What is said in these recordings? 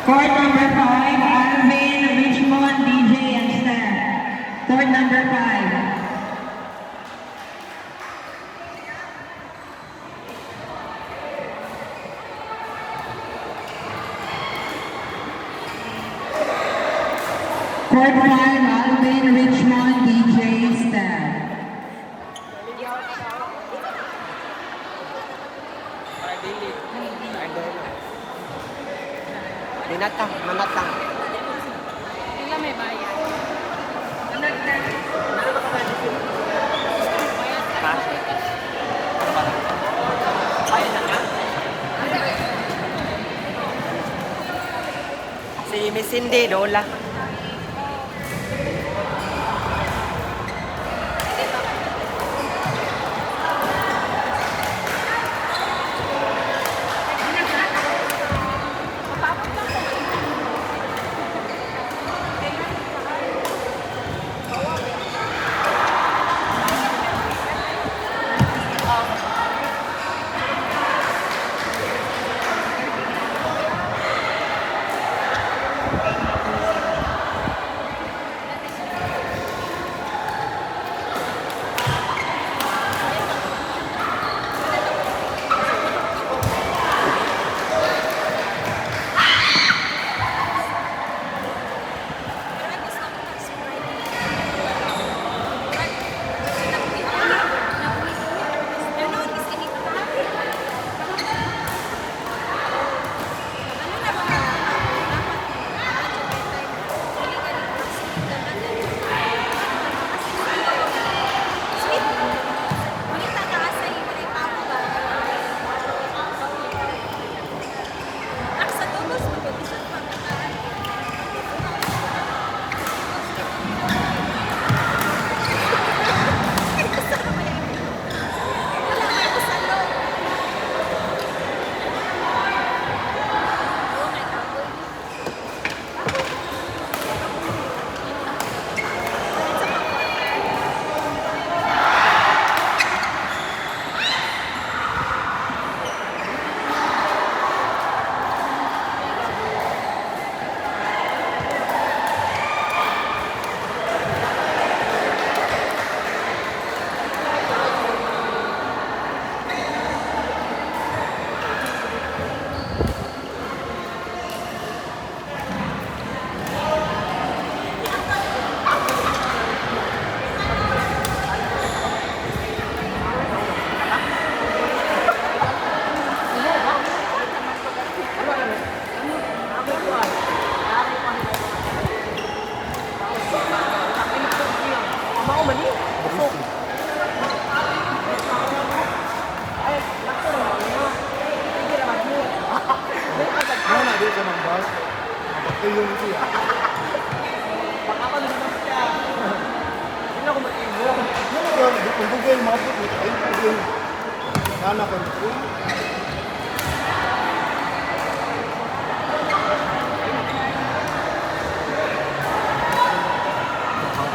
Court number 5, Alvin, Richmond, DJ, and Steph. Court number 5. Court 5, Alvin, Richmond, DJ, Steph. Manatang. Sila may bayad. Si Miss Cindy, Lola.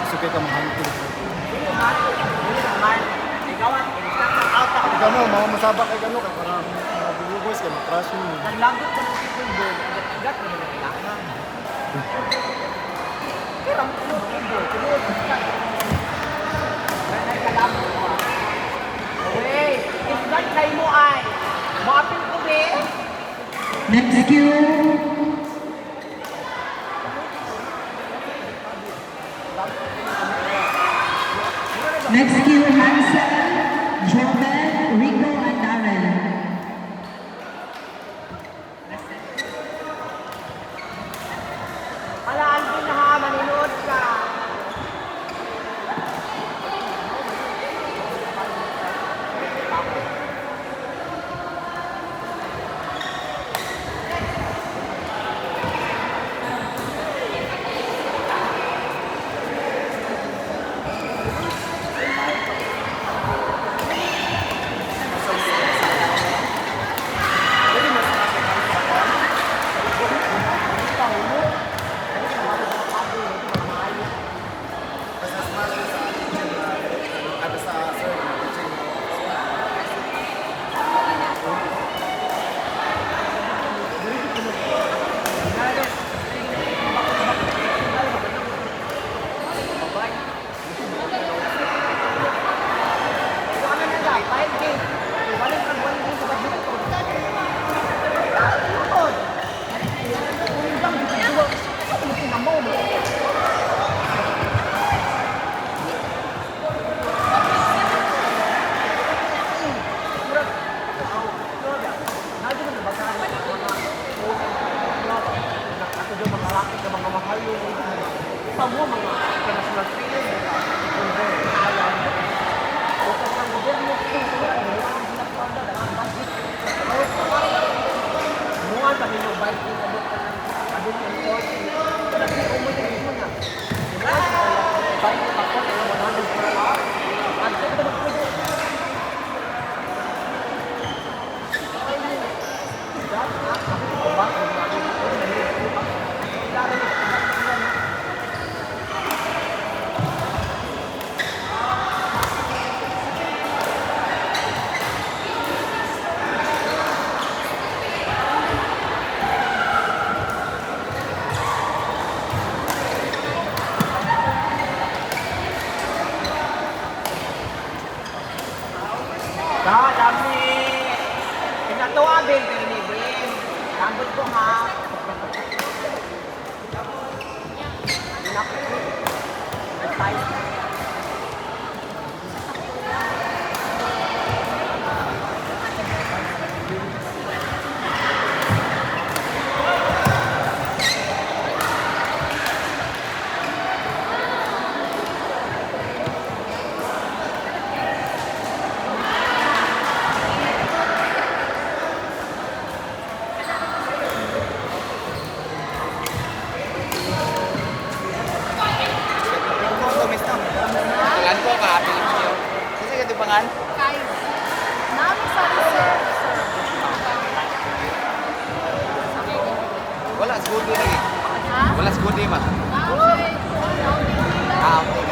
Suka ka mahangkin. Gano, mga masabak kay gano ka para mabulugos ka, matras mo. Naglagot ka ng football. Naglagot ka ng kailangan. Pero ang football, tulog ka. Nagkalabot ko. Wait, if not kayo mo ay, maapil ko din. Next cue. Next cue, Hansel, Joel, Rico, and Darren. Sa mo, mga international trainer, ayaw. Bukas ng gobyerno, ang sinakwanda, ang budget. Muhan pa ninyo, bike yung abot ka ng abot ng court. Pero hindi umulit mo na. Diba? Bike yung ako, 100 per hour. At sa ito magpwede. Dami! Pinatuwa, Ben, pero ni Ben. Rambut ko, ha? Nag-tight. Pangan ko ka, Pilipino. Kasi ka pangan? Kayo. Nami sa reserve, sir. Wala, siguro lagi. Ha? Wala siguro ma. Okay. Ah, okay.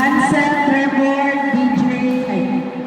Hansel